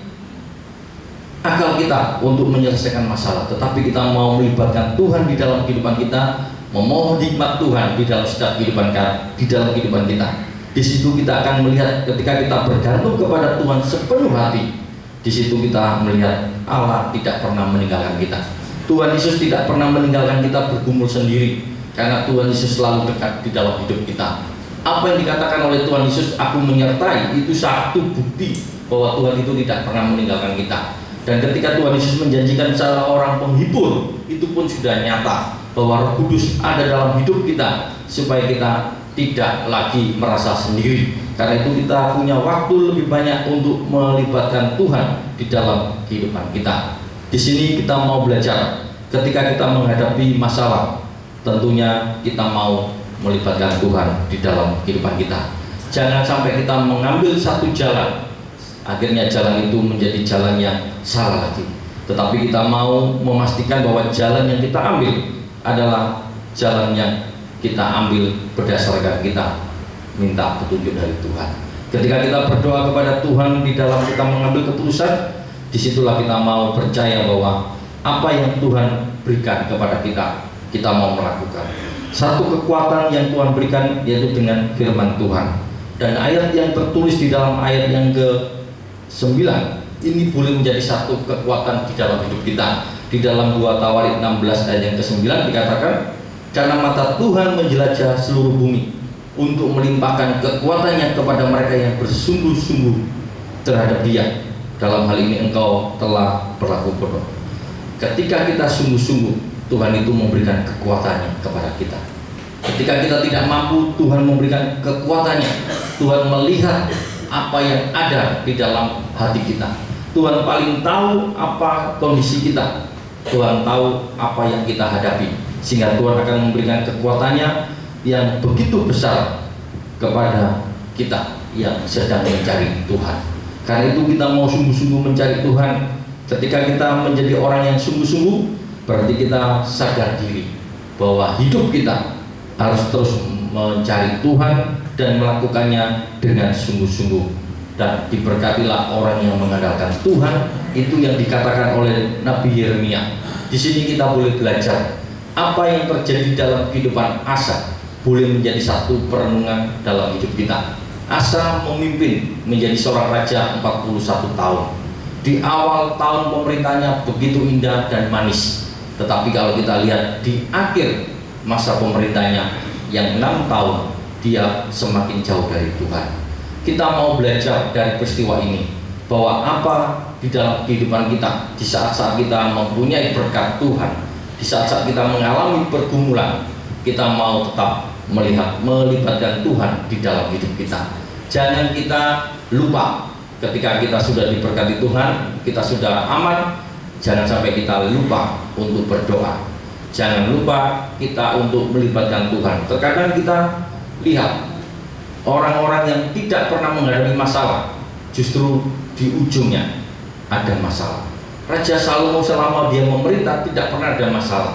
akal kita untuk menyelesaikan masalah, tetapi kita mau melibatkan Tuhan di dalam kehidupan kita, memohon hikmat Tuhan di dalam setiap kehidupan kita. Di situ kita akan melihat ketika kita bergantung kepada Tuhan sepenuh hati, di situ kita melihat Allah tidak pernah meninggalkan kita. Tuhan Yesus tidak pernah meninggalkan kita bergumul sendiri, karena Tuhan Yesus selalu dekat di dalam hidup kita. Apa yang dikatakan oleh Tuhan Yesus, aku menyertai, itu satu bukti bahwa Tuhan itu tidak pernah meninggalkan kita. Dan ketika Tuhan Yesus menjanjikan seorang penghibur, itu pun sudah nyata bahwa Roh Kudus ada dalam hidup kita supaya kita tidak lagi merasa sendiri. Karena itu kita punya waktu lebih banyak untuk melibatkan Tuhan di dalam kehidupan kita. Di sini kita mau belajar ketika kita menghadapi masalah, tentunya kita mau melibatkan Tuhan di dalam kehidupan kita. Jangan sampai kita mengambil satu jalan, akhirnya jalan itu menjadi jalan yang salah lagi. Tetapi kita mau memastikan bahwa jalan yang kita ambil adalah jalan yang kita ambil berdasarkan kita minta petunjuk dari Tuhan. Ketika kita berdoa kepada Tuhan di dalam kita mengambil keputusan, disitulah kita mau percaya bahwa apa yang Tuhan berikan kepada kita mau melakukan. Satu kekuatan yang Tuhan berikan yaitu dengan firman Tuhan. Dan ayat yang tertulis di dalam ayat yang ke-9 ini boleh menjadi satu kekuatan di dalam hidup kita. Di dalam 2 Tawarik 16 ayat yang ke-9 dikatakan, karena mata Tuhan menjelajah seluruh bumi untuk melimpahkan kekuatannya kepada mereka yang bersungguh-sungguh terhadap Dia. Dalam hal ini engkau telah berlaku bodoh. Ketika kita sungguh-sungguh, Tuhan itu memberikan kekuatannya kepada kita. Ketika kita tidak mampu, Tuhan memberikan kekuatannya. Tuhan melihat apa yang ada di dalam hati kita. Tuhan paling tahu apa kondisi kita. Tuhan tahu apa yang kita hadapi, sehingga Tuhan akan memberikan kekuatannya yang begitu besar kepada kita yang sedang mencari Tuhan. Karena itu kita mau sungguh-sungguh mencari Tuhan. Ketika kita menjadi orang yang sungguh-sungguh, berarti kita sadar diri bahwa hidup kita harus terus mencari Tuhan dan melakukannya dengan sungguh-sungguh. Dan diberkatilah orang yang mengandalkan Tuhan, itu yang dikatakan oleh Nabi Yeremia. Di sini kita boleh belajar apa yang terjadi dalam kehidupan Asa boleh menjadi satu perenungan dalam hidup kita. Asa memimpin menjadi seorang raja 41 tahun. Di awal tahun pemerintahnya begitu indah dan manis. Tetapi kalau kita lihat di akhir masa pemerintahnya yang 6 tahun, dia semakin jauh dari Tuhan. Kita mau belajar dari peristiwa ini bahwa apa di dalam kehidupan kita, di saat-saat kita mempunyai berkat Tuhan, di saat-saat kita mengalami pergumulan, kita mau tetap melibatkan Tuhan di dalam hidup kita. Jangan kita lupa ketika kita sudah diberkati Tuhan, kita sudah aman, jangan sampai kita lupa untuk berdoa. Jangan lupa kita untuk melibatkan Tuhan. Terkadang kita lihat orang-orang yang tidak pernah menghadapi masalah, justru di ujungnya ada masalah. Raja Salomo selama dia memerintah tidak pernah ada masalah.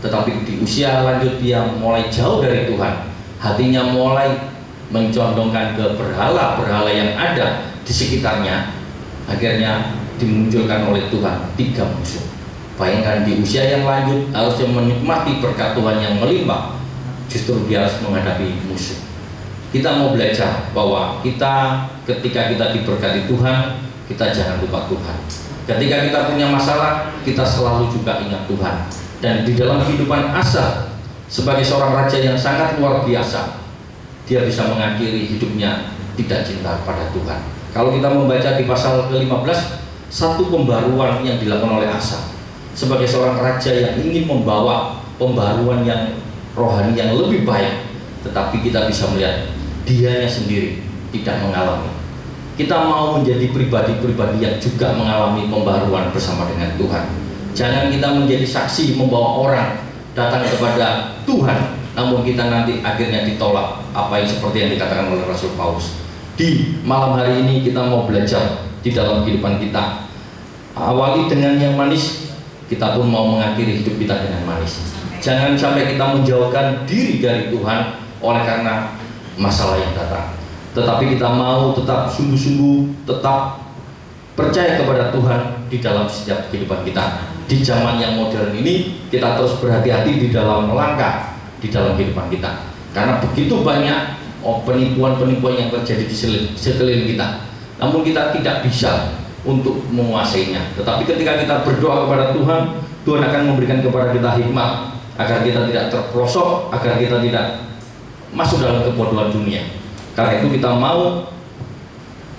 Tetapi di usia lanjut dia mulai jauh dari Tuhan. Hatinya mulai mencondongkan ke berhala-berhala yang ada di sekitarnya. Akhirnya dimunculkan oleh Tuhan 3 musuh. Bayangkan di usia yang lanjut harusnya menikmati berkat Tuhan yang melimpah, justru dia harus menghadapi musuh. Kita mau belajar bahwa kita ketika kita diberkati Tuhan, kita jangan lupa Tuhan. Ketika kita punya masalah, kita selalu juga ingat Tuhan. Dan di dalam kehidupan Asa sebagai seorang raja yang sangat luar biasa, dia bisa mengakhiri hidupnya tidak cinta pada Tuhan. Kalau kita membaca di pasal ke-15, satu pembaruan yang dilakukan oleh Asa sebagai seorang raja yang ingin membawa pembaruan yang rohani yang lebih baik, tetapi kita bisa melihat dianya sendiri tidak mengalami. Kita mau menjadi pribadi-pribadi yang juga mengalami pembaruan bersama dengan Tuhan. Jangan kita menjadi saksi membawa orang datang kepada Tuhan, namun kita nanti akhirnya ditolak, apa yang seperti yang dikatakan oleh Rasul Paulus. Di malam hari ini kita mau belajar di dalam kehidupan kita. Awali dengan yang manis, kita pun mau mengakhiri hidup kita dengan manis. Jangan sampai kita menjauhkan diri dari Tuhan oleh karena masalah yang datang, tetapi kita mau tetap sungguh-sungguh, tetap percaya kepada Tuhan di dalam setiap kehidupan kita. Di zaman yang modern ini, kita terus berhati-hati di dalam melangkah di dalam kehidupan kita, karena begitu banyak penipuan-penipuan yang terjadi di sekeliling kita. Namun kita tidak bisa untuk menguasainya. Tetapi ketika kita berdoa kepada Tuhan, Tuhan akan memberikan kepada kita hikmat agar kita tidak terperosok, agar kita tidak masuk dalam kebodohan dunia. Karena itu kita mau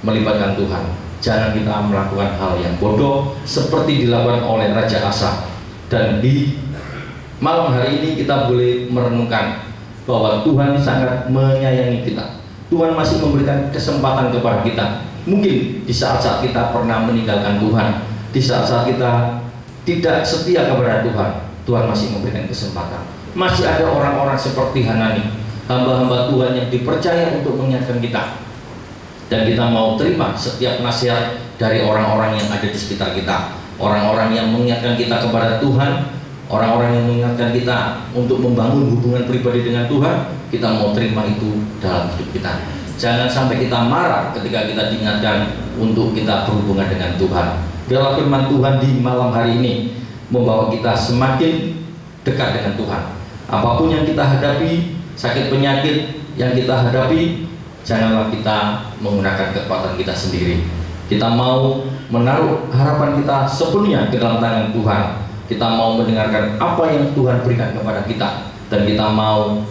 melibatkan Tuhan. Jangan kita melakukan hal yang bodoh seperti dilakukan oleh Raja Asa. Dan di malam hari ini kita boleh merenungkan bahwa Tuhan sangat menyayangi kita. Tuhan masih memberikan kesempatan kepada kita. Mungkin di saat-saat kita pernah meninggalkan Tuhan, di saat-saat kita tidak setia kepada Tuhan, Tuhan masih memberikan kesempatan. Masih ada orang-orang seperti Hanani, hamba-hamba Tuhan yang dipercaya untuk mengingatkan kita. Dan kita mau terima setiap nasihat dari orang-orang yang ada di sekitar kita, orang-orang yang mengingatkan kita kepada Tuhan, orang-orang yang mengingatkan kita untuk membangun hubungan pribadi dengan Tuhan. Kita mau terima itu dalam hidup kita. Jangan sampai kita marah ketika kita diingatkan untuk kita berhubungan dengan Tuhan. Biarlah firman Tuhan di malam hari ini membawa kita semakin dekat dengan Tuhan. Apapun yang kita hadapi, sakit penyakit yang kita hadapi, janganlah kita menggunakan kekuatan kita sendiri. Kita mau menaruh harapan kita sepenuhnya ke dalam tangan Tuhan. Kita mau mendengarkan apa yang Tuhan berikan kepada kita, dan kita mau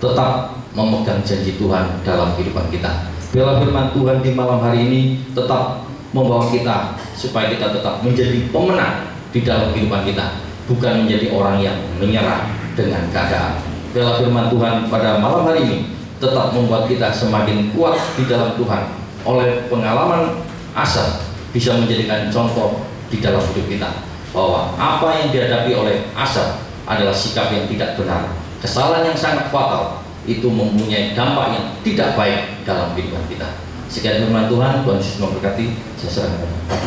tetap memegang janji Tuhan dalam kehidupan kita. Biarlah firman Tuhan di malam hari ini tetap membawa kita supaya kita tetap menjadi pemenang di dalam kehidupan kita, bukan menjadi orang yang menyerah dengan keadaan. Biarlah firman Tuhan pada malam hari ini tetap membuat kita semakin kuat di dalam Tuhan. Oleh pengalaman Asaf bisa menjadikan contoh di dalam hidup kita, bahwa apa yang dihadapi oleh Asaf adalah sikap yang tidak benar, kesalahan yang sangat fatal, itu mempunyai dampak yang tidak baik dalam kehidupan kita. Sekian firman Tuhan. Tuhan Yesus memberkati. Saya serahkan kepada Pak.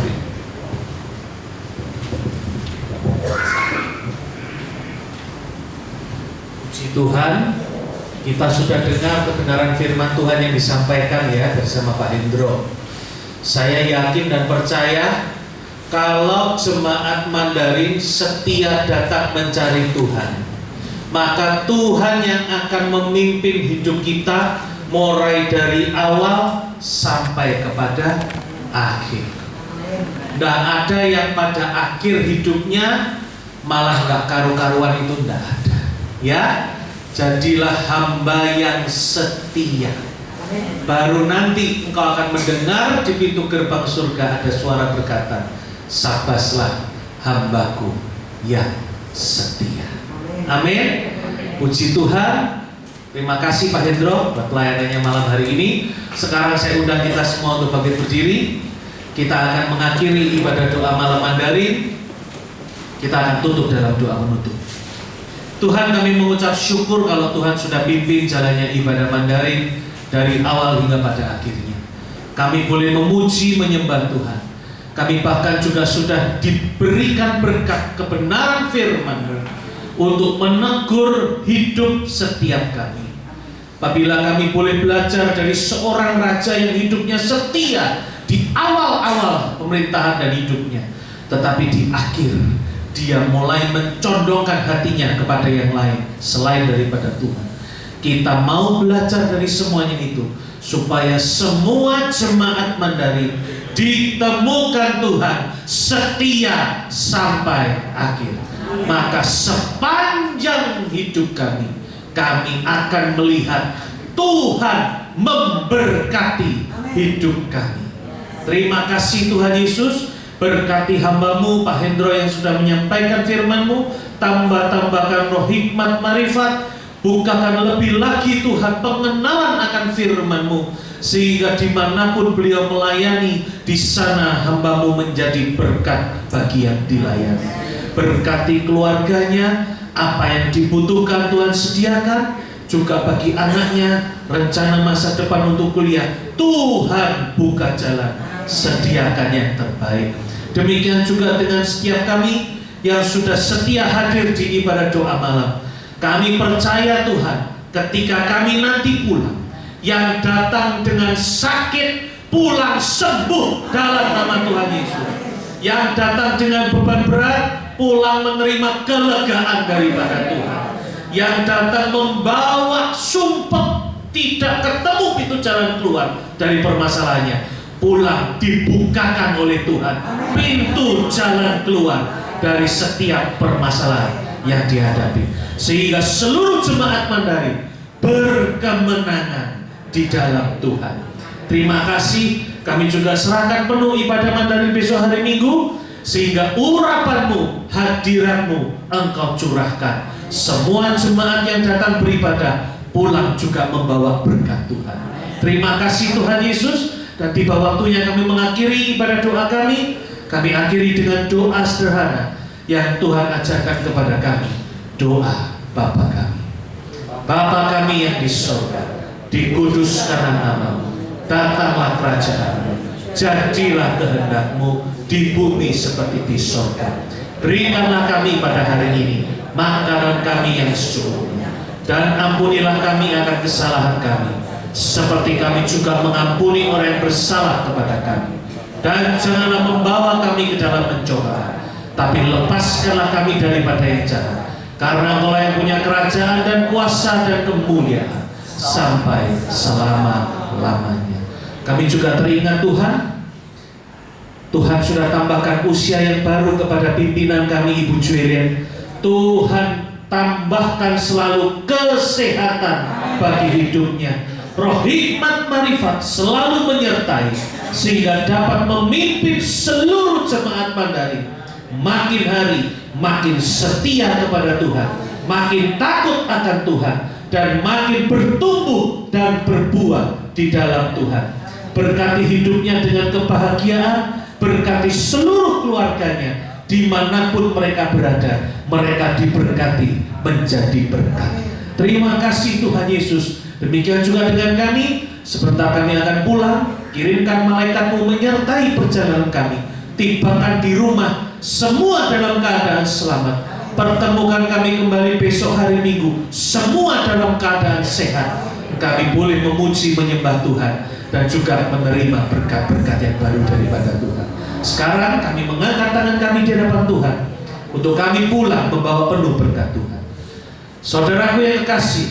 Puji Tuhan, kita sudah dengar kebenaran firman Tuhan yang disampaikan ya bersama Pak Hendro. Saya yakin dan percaya kalau jemaat Mandarin setia datang mencari Tuhan, maka Tuhan yang akan memimpin hidup kita mulai dari awal sampai kepada akhir. Tidak ada yang pada akhir hidupnya malah gak karu-karuan, itu tidak ada. Ya, jadilah hamba yang setia. Baru nanti engkau akan mendengar di pintu gerbang surga ada suara berkata, sabaslah hambaku yang setia. Amin. Puji Tuhan. Terima kasih Pak Hendro buat pelayanannya malam hari ini. Sekarang saya undang kita semua untuk bangkit berdiri. Kita akan mengakhiri ibadah doa malam Mandarin. Kita akan tutup dalam doa menutup. Tuhan, kami mengucap syukur kalau Tuhan sudah pimpin jalannya ibadah Mandarin dari awal hingga pada akhirnya. Kami boleh memuji, menyembah Tuhan. Kami bahkan juga sudah diberikan berkat kebenaran firman untuk menegur hidup setiap kami. Apabila kami boleh belajar dari seorang raja yang hidupnya setia di awal-awal pemerintahan dan hidupnya, tetapi di akhir dia mulai mencondongkan hatinya kepada yang lain selain daripada Tuhan. Kita mau belajar dari semuanya itu, supaya semua jemaat Mandarin ditemukan Tuhan setia sampai akhir. Maka sepanjang hidup kami akan melihat Tuhan memberkati hidup kami. Terima kasih Tuhan Yesus. Berkati hamba-Mu Pak Hendro yang sudah menyampaikan firman-Mu. Tambah-tambahkan roh hikmat marifat. Bukakan lebih lagi Tuhan pengenalan akan firman-Mu, sehingga dimanapun beliau melayani, di sana hamba-Mu menjadi berkat bagi yang dilayani. Berkati keluarganya, apa yang dibutuhkan Tuhan sediakan. Juga bagi anaknya, rencana masa depan untuk kuliah, Tuhan buka jalan, sediakan yang terbaik. Demikian juga dengan setiap kami yang sudah setia hadir di ibadah doa malam. Kami percaya Tuhan, ketika kami nanti pulang, yang datang dengan sakit pulang sembuh dalam nama Tuhan Yesus. Yang datang dengan beban berat pulang menerima kelegaan daripada Tuhan. Yang datang membawa sumpah tidak ketemu pintu jalan keluar dari permasalahannya, pulang dibukakan oleh Tuhan pintu jalan keluar dari setiap permasalahan yang dihadapi, sehingga seluruh jemaat Mandarin berkemenangan di dalam Tuhan. Terima kasih. Kami juga serahkan penuh ibadah Mandarin besok hari Minggu, sehingga urapan-Mu, hadirat-Mu Engkau curahkan. Semua jemaat yang datang beribadah pulang juga membawa berkat Tuhan. Terima kasih Tuhan Yesus. Dan tiba waktunya kami mengakhiri ibadah doa kami. Kami akhiri dengan doa sederhana yang Tuhan ajarkan kepada kami. Doa Bapa kami Bapa kami yang di surga, dikuduskanlah namamu, datanglah kerajaanmu, jadilah kehendak-Mu di bumi seperti di surga. Berikanlah kami pada hari ini makanan kami yang secukupnya, dan ampunilah kami akan kesalahan kami, seperti kami juga mengampuni orang yang bersalah kepada kami. Dan janganlah membawa kami ke dalam pencobaan, tapi lepaskanlah kami daripada yang jahat. Karena Engkau yang punya kerajaan dan kuasa dan kemuliaan sampai selama-lamanya. Kami juga teringat Tuhan sudah tambahkan usia yang baru kepada pimpinan kami, Ibu Julian. Tuhan tambahkan selalu kesehatan bagi hidupnya. Roh hikmat marifat selalu menyertai, sehingga dapat memimpin seluruh jemaat Mandarin makin hari makin setia kepada Tuhan, makin takut akan Tuhan, dan makin bertumbuh dan berbuah di dalam Tuhan. Berkati hidupnya dengan kebahagiaan, berkati seluruh keluarganya, dimanapun mereka berada, mereka diberkati menjadi berkat. Terima kasih Tuhan Yesus. Demikian juga dengan kami, sebentar kami akan pulang, kirimkan malaikat-Mu menyertai perjalanan kami. Tibakan di rumah semua dalam keadaan selamat. Pertemukan kami kembali besok hari Minggu, semua dalam keadaan sehat. Kami boleh memuji menyembah Tuhan dan juga menerima berkat-berkat yang baru daripada Tuhan. Sekarang kami mengangkat tangan kami di hadapan Tuhan untuk kami pulang membawa penuh berkat Tuhan. Saudaraku yang kekasih,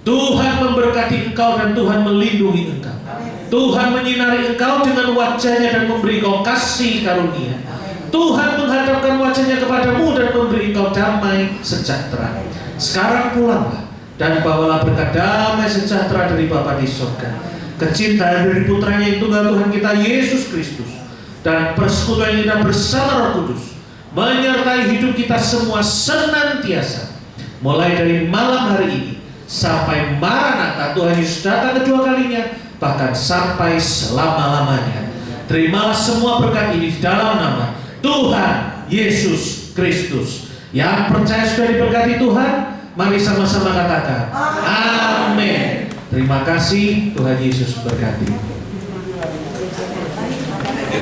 Tuhan memberkati engkau dan Tuhan melindungi engkau. Tuhan menyinari engkau dengan wajahnya dan memberi engkau kasih karunia. Tuhan menghadapkan wajahnya kepadamu dan memberi engkau damai sejahtera. Sekarang pulanglah dan bawalah berkat damai sejahtera dari Bapa di surga, kecintaan dari putranya yang tunggal Tuhan kita Yesus Kristus, dan persekutuan kita bersama Roh Kudus menyertai hidup kita semua senantiasa, mulai dari malam hari ini sampai Maranatha Tuhan Yesus datang kedua kalinya, bahkan sampai selama-lamanya. Terimalah semua berkat ini di dalam nama Tuhan Yesus Kristus. Yang percaya sudah diberkati Tuhan, mari sama-sama katakan amin. Terima kasih, Tuhan Yesus berkati.